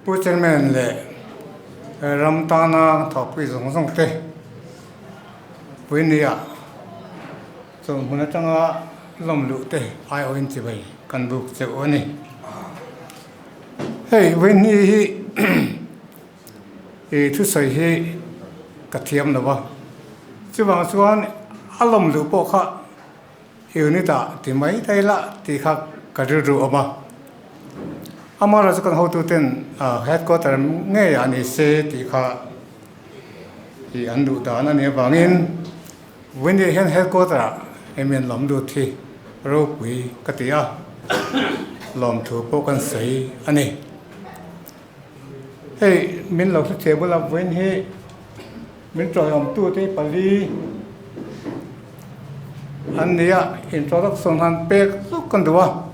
Pucherman le Ramtana Topi Zong Te Winia so Munatanga Lom Lute I own Tibai can book the Oni. Hey, when he to say he Katiam Nova Chivan Alom Lupoka Unita Timai Taila Tika Kadu Oba. Amara kan how to ten headquarter ngay ani se ti kha I andu da na ne bangin when the headquarter emen lom du thi ro pui katia lom thu po kan sei ani hey min lo thu table up when he min tro yom tu te pali ania introduction han pe su kan duwa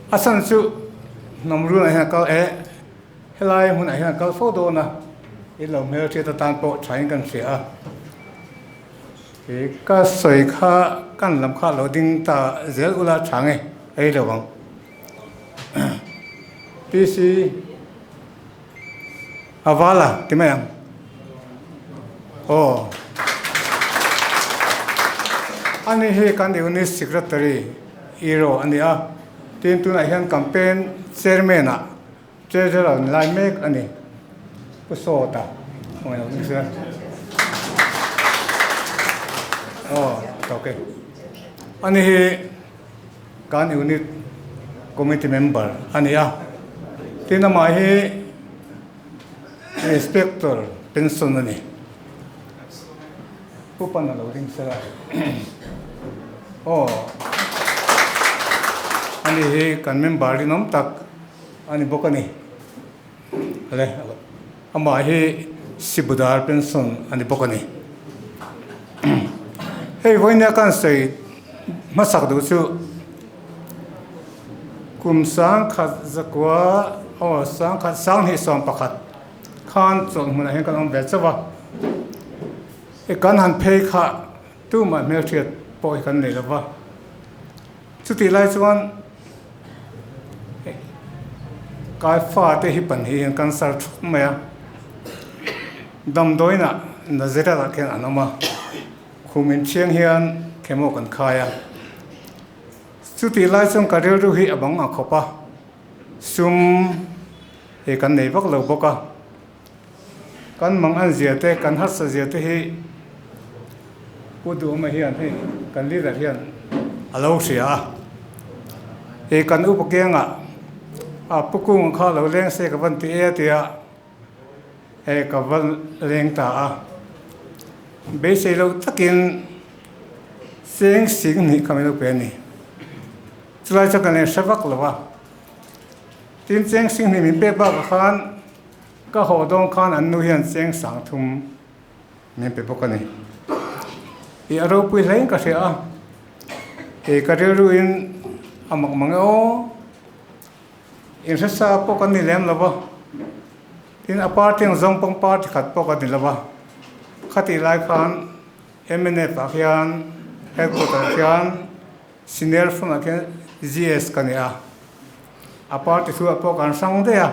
asan su Namru na kal helai mun na kal photo na ilom her che ta tan po thain kan sia e ka soi kha kan lam kha lo ding ta zel ula thang e lo bang pc avala timayang oh ani he kan unit secretary iro ania tin tu na hian campaign chairman a treasurer lai mek ani pusota oi no sir oh okay ani he kan unit committee member ani a tin ma he inspector pension ani pupan na lo ring sir oh ani he kan member ni nom tak ani bokani ale ama he sibudar pension ani bokani hey voina kan sei masak du chu kum sang khat zakwa o sang khat sang hi som pakhat khan chon mun he kan om bel chawa e kan han phe kha tu ma mel thiat poi kan nei lawa chuti lai chuan cái pha te hi pan hi kan sar maya dam doina na zeta la ken anama khumin chiang hian khemo kan khaya chuti lai chung karel ru hi abang a khopa sum he kan nei bak lo boka kan mang an zia te kan hat sa zia te hi udu ma hian he kan li da hian alo sia he kan upakenga pukung kha lo leng se ka van ti e tia e ka van leng ta a be se lo takin seng sing ni ka me lo pe ni chulai cha kan e sabak lo wa tin seng sing ni min pe ba ka khan ka ho dong khan an nu hian seng sang thum min pe bo ka ni I aro pui leng ka se a e ka ru in amak mangao in sa po kan ni lem laba in aparting zong pong part khat po kan ni laba khati lai khan MNA pa khian headquarter khian senior from again GS kan ya apart thu po kan sang de ya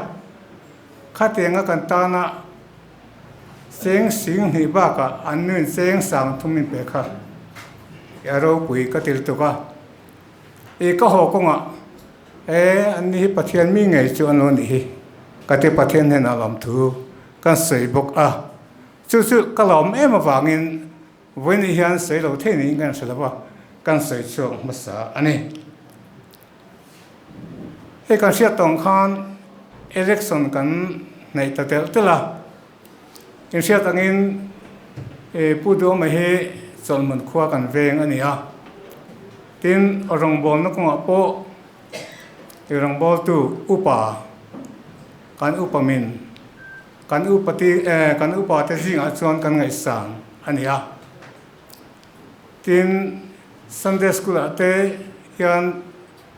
khati nga kan ta na seng sing hi ba ka anun seng sang thumin pe kha yaro pui ka til to ka e ka ho ko nga anh hi pathian mi ngai chu anon hi kate pathian hen alam thu kan sei bok a chu kalom em awangin when hian sei lo the ni ngan selawa kan sei chu masa ani he kan sia tong khan election kan nei ta tel tela in sia tangin pu do ma he solmon khwa kan veng ani a tin orong bol na ko po irang bol tu upa kan upamin kan upati kan upate sing a chuan kan ngai sang ania tin Sunday school ate hian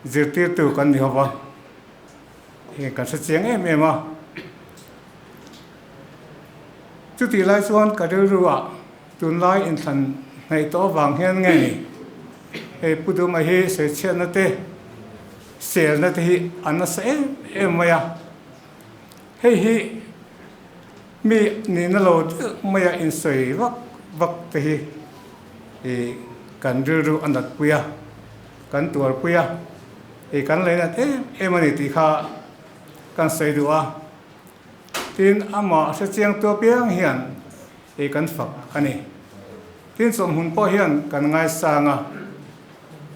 zirtir tu kan ni hawa he kan sa chiang em a chuti lai chuan ka ruwa tun lai in than nei to wang hian ngai he pudu ma he se chen na te sel na te hi anna se em maya hei hi mi ni na lo maya in soi vak te hi e kan ru anat puya kan tuar puya e kan le na e mani ti kha kan sei duwa tin ama sa chiang to piang hian e kan fak ani tin som hun po hian kan ngai sanga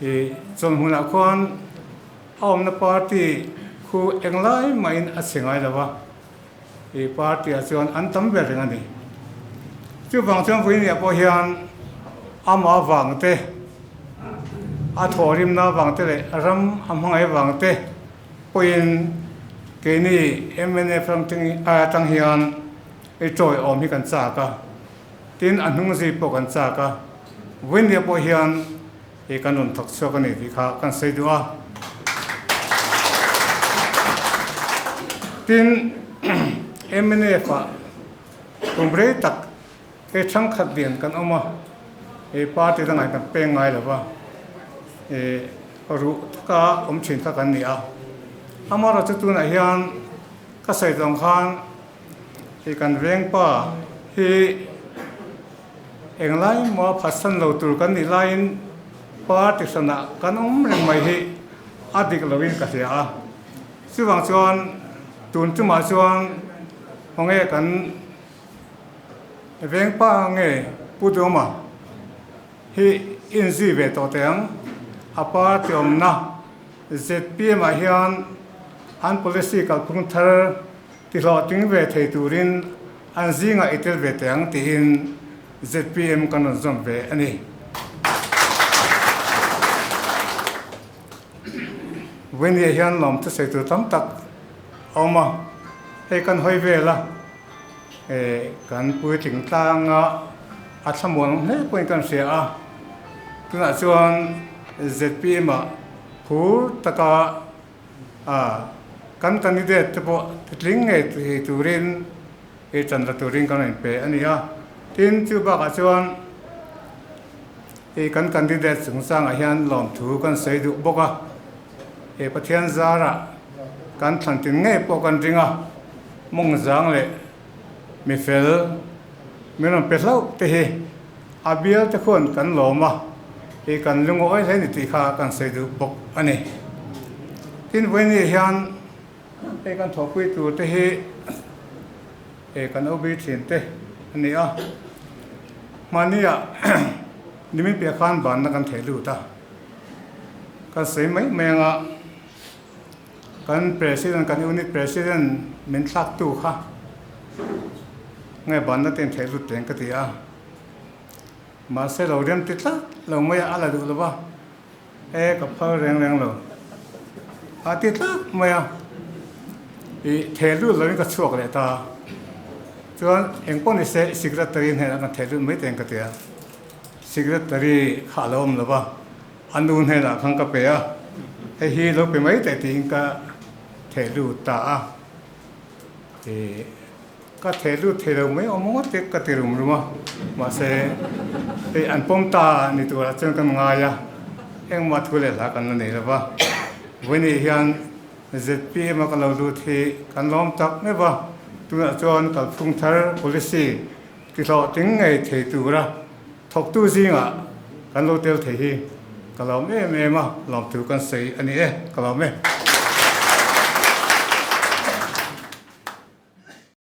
e som hun a khon om na party khu englai main a singai lawa e party a chuan an tam ve reng ani chu bang chang pui ni po hian ama wang te a thorim na wang te le ram amhangai wang te poin ke ni MNA from tang hian e troi om hi kan cha ka tin anung si po kan cha ka win ya po hian e kanun thak so ka ni ti kha kan sei duwa tin MNA fa kumbre tak e chang khat dian kan oma e party dang ai kan pe ngai la ba e ru ka chin ka kan ni a amara chu na hian ka sai dong khan e kan veng pa hi englai mo phasan lo tur kan ni line party sana kan reng mai hi adik lovin ka sia a siwang chuan tun chu ma chuan honge kan veng pa nge pudoma hi in zi ve to teng apa tiom na ZPM a hian an policy kal phung thar ti lo ting ve thei turin an zinga itel ve teng ti in ZPM kan zom ve ani when ye hian lom tu sei tu tam tak oma he kan hoi ve la e kan pui ting tanga a thamon he point kan sia a tuna chuan ZPM a phur taka a kan candidate te po tling nge ti turin e chandra turin kan pe ani a tin chu ba ka chuan e kan candidate sung sang a hian lom thu kan sei du boka e pathian zara kan thlan tin nge po kan ringa mong zang le mi fel menon pesau te he abial te khon kan loma e kan lungo ai sai ni ti kha kan sei du bok ani tin when ye hian e kan thopui tu te he e kan obi thin te ani a mania nimi pe khan ban na kan thelu ta kan sei mai menga kan president kan unit president min thak tu kha ngai ban na ten thelu teng ka ti a ma se lo rem ti tla lo mai ala du lo ba e ka phar reng lo a ti tla mai a e thelu lo ka chuak le ta chuan engpon ni se secretary ne kan thelu mai teng ka ti a secretary khalom lo ba anun he la khang ka pe a e hi lo pe mai te ting ka thelu ta a e ka thelu mai omo te ka te rum ruma ma se e an pom ta ni tu ra chen kan nga ya eng ma thule la kan nei la ba weni hian ZPM ka lo lu thi kan lom tak ne ba tu na chon kal phung thar policy ki lo ting ngai thei tu ra thok tu zinga kan lo tel thei hi ka lo me ma lom tu kan sei ani e ka lo me